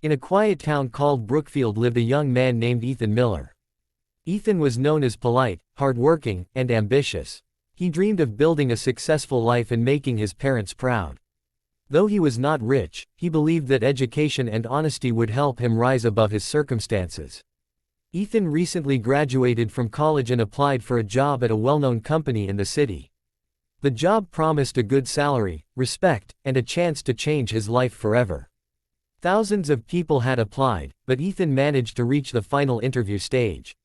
In a quiet town called Brookfield lived a young man named Ethan Miller. Ethan was known as polite, hardworking, and ambitious. He dreamed of building a successful life and making his parents proud. Though he was not rich, he believed that education and honesty would help him rise above his circumstances. Ethan recently graduated from college and applied for a job at a well-known company in the city. The job promised a good salary, respect, and a chance to change his life forever. Thousands of people had applied, but Ethan managed to reach the final interview stage.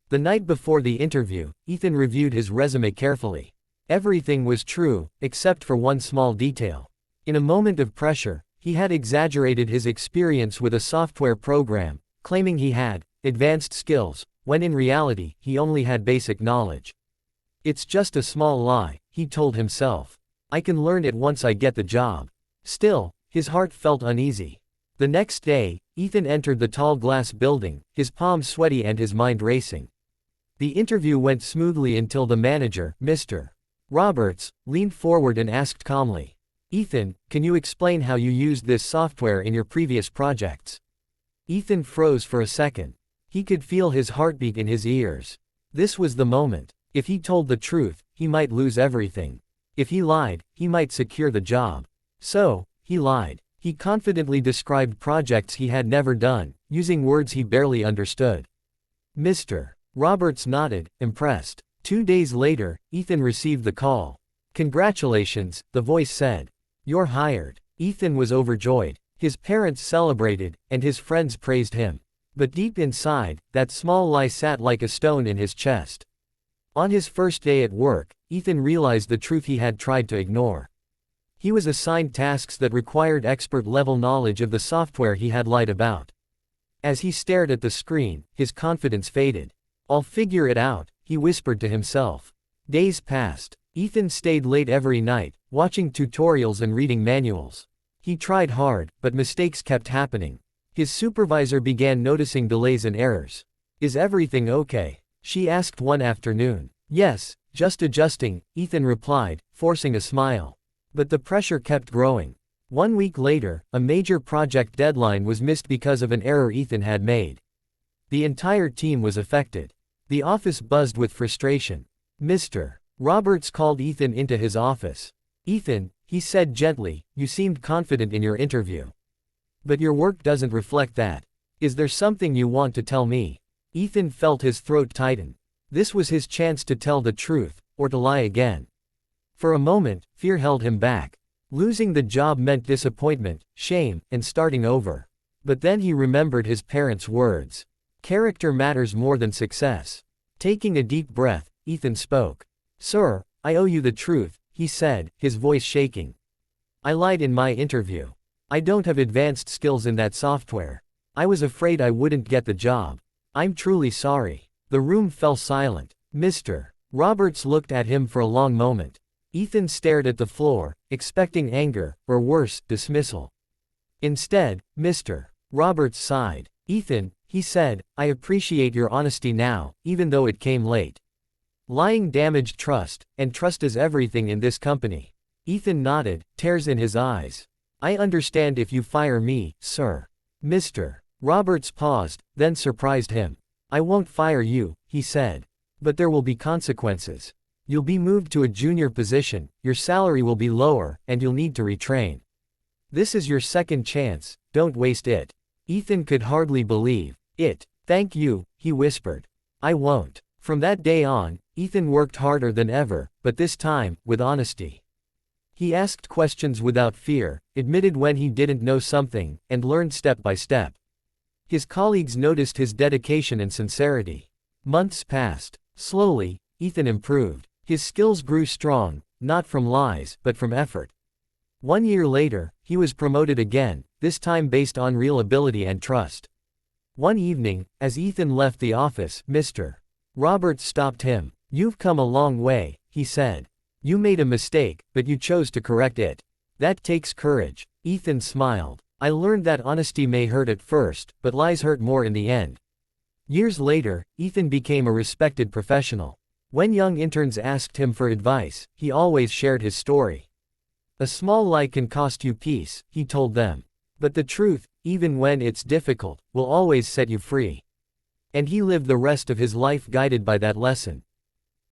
The night before the interview, Ethan reviewed his resume carefully. Everything was true, except for one small detail. In a moment of pressure, he had exaggerated his experience with a software program, claiming he had advanced skills, when in reality, he only had basic knowledge. It's just a small lie, he told himself. I can learn it once I get the job. Still, his heart felt uneasy. The next day, Ethan entered the tall glass building, his palms sweaty and his mind racing. The interview went smoothly until the manager, Mr. Roberts, leaned forward and asked calmly, "Ethan, can you explain how you used this software in your previous projects?" Ethan froze for a second. He could feel his heartbeat in his ears. This was the moment. If he told the truth, he might lose everything. If he lied, he might secure the job. So, he lied. He confidently described projects he had never done, using words he barely understood. Mr. Roberts nodded, impressed. 2 days later, Ethan received the call. "Congratulations," the voice said. "You're hired." Ethan was overjoyed. His parents celebrated, and his friends praised him. But deep inside, that small lie sat like a stone in his chest. On his first day at work, Ethan realized the truth he had tried to ignore. He was assigned tasks that required expert-level knowledge of the software he had lied about. As he stared at the screen, his confidence faded. "I'll figure it out," he whispered to himself. Days passed. Ethan stayed late every night, watching tutorials and reading manuals. He tried hard, but mistakes kept happening. His supervisor began noticing delays and errors. "Is everything okay?" she asked one afternoon. "Yes, just adjusting," Ethan replied, forcing a smile. But the pressure kept growing. 1 week later, a major project deadline was missed because of an error Ethan had made. The entire team was affected. The office buzzed with frustration. Mr. Roberts called Ethan into his office. "Ethan," he said gently, "you seemed confident in your interview. But your work doesn't reflect that. Is there something you want to tell me?" Ethan felt his throat tighten. This was his chance to tell the truth, or to lie again. For a moment, fear held him back. Losing the job meant disappointment, shame, and starting over. But then he remembered his parents' words. Character matters more than success. Taking a deep breath, Ethan spoke. "Sir, I owe you the truth," he said, his voice shaking. "I lied in my interview. I don't have advanced skills in that software. I was afraid I wouldn't get the job. I'm truly sorry." The room fell silent. Mr. Roberts looked at him for a long moment. Ethan stared at the floor, expecting anger, or worse, dismissal. Instead, Mr. Roberts sighed. "Ethan," he said, "I appreciate your honesty now, even though it came late. Lying damaged trust, and trust is everything in this company." Ethan nodded, tears in his eyes. "I understand if you fire me, sir." Mr. Roberts paused, then surprised him. "I won't fire you," he said. "But there will be consequences. You'll be moved to a junior position, your salary will be lower, and you'll need to retrain. This is your second chance, don't waste it." Ethan could hardly believe it. "Thank you," he whispered. "I won't." From that day on, Ethan worked harder than ever, but this time, with honesty. He asked questions without fear, admitted when he didn't know something, and learned step by step. His colleagues noticed his dedication and sincerity. Months passed. Slowly, Ethan improved. His skills grew strong, not from lies, but from effort. 1 year later, he was promoted again, this time based on real ability and trust. One evening, as Ethan left the office, Mr. Roberts stopped him. "You've come a long way," he said. "You made a mistake, but you chose to correct it. That takes courage." Ethan smiled. "I learned that honesty may hurt at first, but lies hurt more in the end." Years later, Ethan became a respected professional. When young interns asked him for advice, he always shared his story. "A small lie can cost you peace," he told them. But the truth, even when it's difficult, will always set you free. And he lived the rest of his life guided by that lesson.